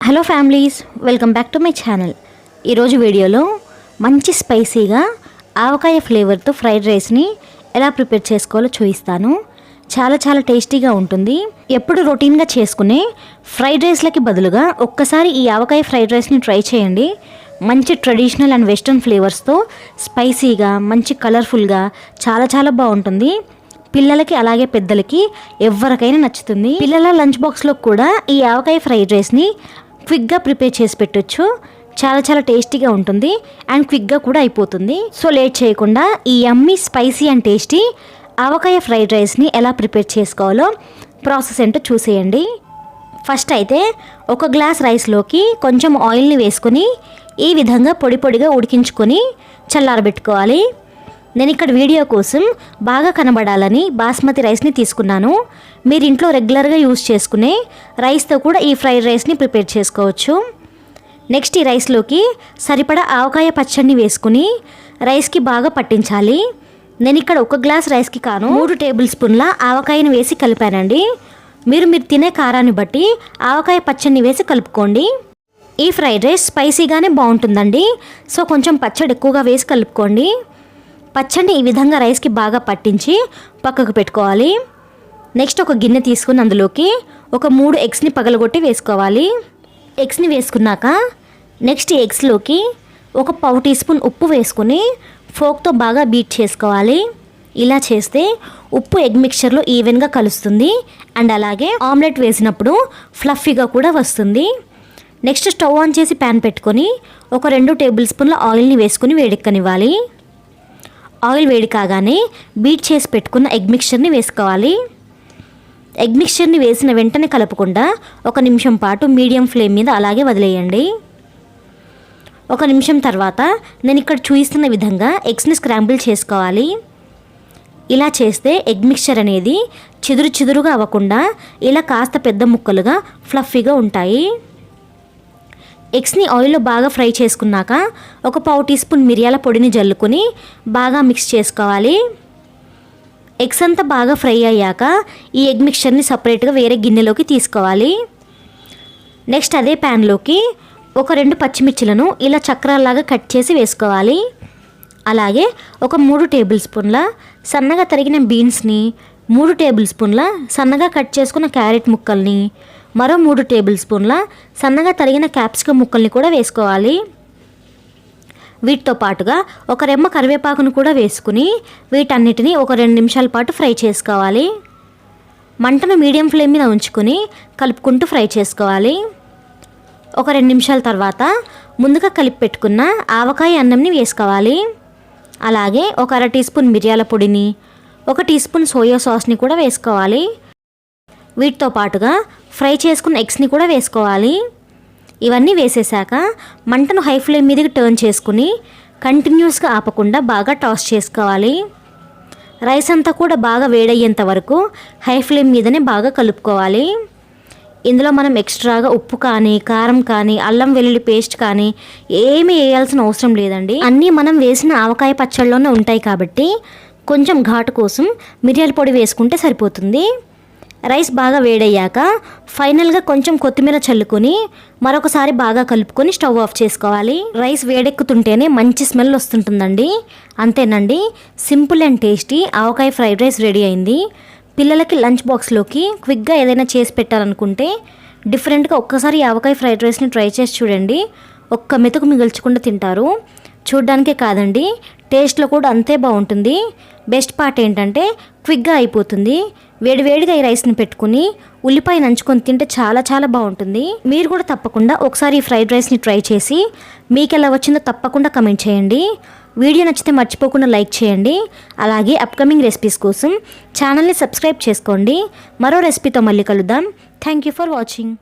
Hello families, welcome back to my channel. ఈరోజు వీడియోలో మంచి స్పైసీగా ఆవకాయ ఫ్లేవర్తో ఫ్రైడ్ రైస్ని ఎలా ప్రిపేర్ చేసుకోవాలో చూపిస్తాను. చాలా టేస్టీగా ఉంటుంది. ఎప్పుడు రొటీన్గా చేసుకునే ఫ్రైడ్ రైస్లకి బదులుగా ఒక్కసారి ఈ ఆవకాయ ఫ్రైడ్ రైస్ని ట్రై చేయండి. మంచి ట్రెడిషనల్ అండ్ వెస్ట్రన్ ఫ్లేవర్స్తో స్పైసీగా మంచి కలర్ఫుల్గా చాలా బాగుంటుంది. పిల్లలకి అలాగే పెద్దలకి ఎవరికైనా నచ్చుతుంది. పిల్లల లంచ్ బాక్స్లో కూడా ఈ ఆవకాయ ఫ్రైడ్ రైస్ని క్విక్గా ప్రిపేర్ చేసి పెట్టొచ్చు. చాలా టేస్టీగా ఉంటుంది అండ్ క్విక్గా కూడా అయిపోతుంది. సో లేట్ చేయకుండా ఈ yummy spicy and tasty avakaya fried రైస్ని ఎలా ప్రిపేర్ చేసుకోవాలో ప్రాసెస్ ఏంటో చూసేయండి. ఫస్ట్ అయితే ఒక గ్లాస్ రైస్లోకి కొంచెం ఆయిల్ని వేసుకొని ఈ విధంగా పొడిగా ఉడికించుకొని చల్లారబెట్టుకోవాలి. నేను ఇక్కడ వీడియో కోసం బాగా కనబడాలని బాస్మతి రైస్ని తీసుకున్నాను. మీరు ఇంట్లో రెగ్యులర్గా యూజ్ చేసుకునే రైస్తో కూడా ఈ ఫ్రైడ్ రైస్ని ప్రిపేర్ చేసుకోవచ్చు. నెక్స్ట్ ఈ రైస్లోకి సరిపడా ఆవకాయ పచ్చడిని వేసుకుని రైస్కి బాగా పట్టించాలి. నేను ఇక్కడ ఒక గ్లాస్ రైస్కి కాను 3 టేబుల్ స్పూన్ల ఆవకాయని వేసి కలిపానండి. మీరు తినే కారాన్ని బట్టి ఆవకాయ పచ్చడిని వేసి కలుపుకోండి. ఈ ఫ్రైడ్ రైస్ స్పైసీగానే బాగుంటుందండి. సో కొంచెం పచ్చడి ఎక్కువగా వేసి కలుపుకోండి. పచ్చడిని ఈ విధంగా రైస్కి బాగా పట్టించి పక్కకు పెట్టుకోవాలి. నెక్స్ట్ ఒక గిన్నె తీసుకుని అందులోకి ఒక 3 ఎగ్స్ని పగలగొట్టి వేసుకోవాలి. ఎగ్స్ని వేసుకున్నాక నెక్స్ట్ ఎగ్స్లోకి ఒక 1/2 టీ స్పూన్ ఉప్పు వేసుకుని ఫోక్తో బాగా బీట్ చేసుకోవాలి. ఇలా చేస్తే ఉప్పు ఎగ్ మిక్చర్లో ఈవెన్గా కలుస్తుంది అండ్ అలాగే ఆమ్లెట్ వేసినప్పుడు ఫ్లఫీగా కూడా వస్తుంది. నెక్స్ట్ స్టవ్ ఆన్ చేసి ప్యాన్ పెట్టుకొని ఒక 2 టేబుల్ స్పూన్ల ఆయిల్ని వేసుకుని వేడెక్కనివ్వాలి. ఆయిల్ వేడి కాగానే బీట్ చేసి పెట్టుకున్న ఎగ్ మిక్చర్ని వేసుకోవాలి. ఎగ్ మిక్చర్ని వేసిన వెంటనే కలపకుండా 1 నిమిషం పాటు మీడియం ఫ్లేమ్ మీద అలాగే వదిలేయండి. 1 నిమిషం తర్వాత నేను ఇక్కడ చూపిస్తున్న విధంగా ఎగ్స్ని స్క్రాంబుల్ చేసుకోవాలి. ఇలా చేస్తే ఎగ్ మిక్చర్ అనేది చిదురుగా అవ్వకుండా ఇలా కాస్త పెద్ద ముక్కలుగా ఫ్లఫీగా ఉంటాయి. ఎగ్స్ని ఆయిల్లో బాగా ఫ్రై చేసుకున్నాక ఒక 1/2 టీ స్పూన్ మిరియాల పొడిని జల్లుకొని బాగా మిక్స్ చేసుకోవాలి. ఎగ్స్ అంతా బాగా ఫ్రై అయ్యాక ఈ ఎగ్ మిక్చర్ని సపరేట్గా వేరే గిన్నెలోకి తీసుకోవాలి. నెక్స్ట్ అదే ప్యాన్లోకి ఒక 2 పచ్చిమిర్చిలను ఇలా చక్రాల్లాగా కట్ చేసి వేసుకోవాలి. అలాగే ఒక 3 టేబుల్ స్పూన్ల సన్నగా తరిగిన బీన్స్ని, 3 టేబుల్ స్పూన్ల సన్నగా కట్ చేసుకున్న క్యారెట్ ముక్కల్ని, మరో 3 టేబుల్ స్పూన్ల సన్నగా తరిగిన క్యాప్సికమ్ ముక్కల్ని కూడా వేసుకోవాలి. వీటితో పాటుగా ఒక రెమ్మ కరివేపాకును కూడా వేసుకుని వీటన్నిటిని ఒక 2 నిమిషాల పాటు ఫ్రై చేసుకోవాలి. మంటను మీడియం ఫ్లేమ్ మీద ఉంచుకొని కలుపుకుంటూ ఫ్రై చేసుకోవాలి. ఒక 2 నిమిషాల తర్వాత ముందుగా కలిపి పెట్టుకున్న ఆవకాయ అన్నంని వేసుకోవాలి. అలాగే ఒక 1/2 టీ స్పూన్ మిరియాల పొడిని, 1 టీ స్పూన్ సోయా సాస్ని కూడా వేసుకోవాలి. వీటితో పాటుగా ఫ్రై చేసుకున్న ఎగ్స్ని కూడా వేసుకోవాలి. ఇవన్నీ వేసేసాక మంటను హై ఫ్లేమ్ మీదకి టర్న్ చేసుకుని కంటిన్యూస్గా ఆపకుండా బాగా టాస్ చేసుకోవాలి. రైస్ అంతా కూడా బాగా వేడయ్యేంత వరకు హై ఫ్లేమ్ మీదనే బాగా కలుపుకోవాలి. ఇందులో మనం ఎక్స్ట్రాగా ఉప్పు కానీ, కారం కానీ, అల్లం వెల్లుల్లి పేస్ట్ కానీ ఏమీ వేయాల్సిన అవసరం లేదండి. అన్నీ మనం వేసిన ఆవకాయ పచ్చళ్ళలోనే ఉంటాయి కాబట్టి కొంచెం ఘాటు కోసం మిరియాల పొడి వేసుకుంటే సరిపోతుంది. రైస్ బాగా వేడయ్యాక ఫైనల్గా కొంచెం కొత్తిమీర చల్లుకొని మరొకసారి బాగా కలుపుకొని స్టవ్ ఆఫ్ చేసుకోవాలి. రైస్ వేడెక్కుతుంటేనే మంచి స్మెల్ వస్తుంటుందండి. అంతేనండి, simple and tasty avakaya fried rice ready అయింది. పిల్లలకి లంచ్ బాక్స్లోకి క్విక్గా ఏదైనా చేసి పెట్టాలనుకుంటే డిఫరెంట్గా ఒక్కసారి ఆవకాయ ఫ్రైడ్ రైస్ని ట్రై చేసి చూడండి. ఒక్క మెతుకు మిగిల్చకుండా తింటారు. చూడ్డానికే కాదండి, టేస్ట్లో కూడా అంతే బాగుంటుంది. బెస్ట్ పార్ట్ ఏంటంటే క్విక్గా అయిపోతుంది. వేడిగా ఈ రైస్ని పెట్టుకుని ఉల్లిపాయ నంచుకొని తింటే చాలా బాగుంటుంది. మీరు కూడా తప్పకుండా ఒకసారి ఈ ఫ్రైడ్ రైస్ని ట్రై చేసి మీకు ఎలా వచ్చిందో తప్పకుండా కమెంట్ చేయండి. వీడియో నచ్చితే మర్చిపోకుండా లైక్ చేయండి. అలాగే అప్కమింగ్ రెసిపీస్ కోసం ఛానల్ని సబ్స్క్రైబ్ చేసుకోండి. మరో రెసిపీతో మళ్ళీ కలుద్దాం. Thank you for watching.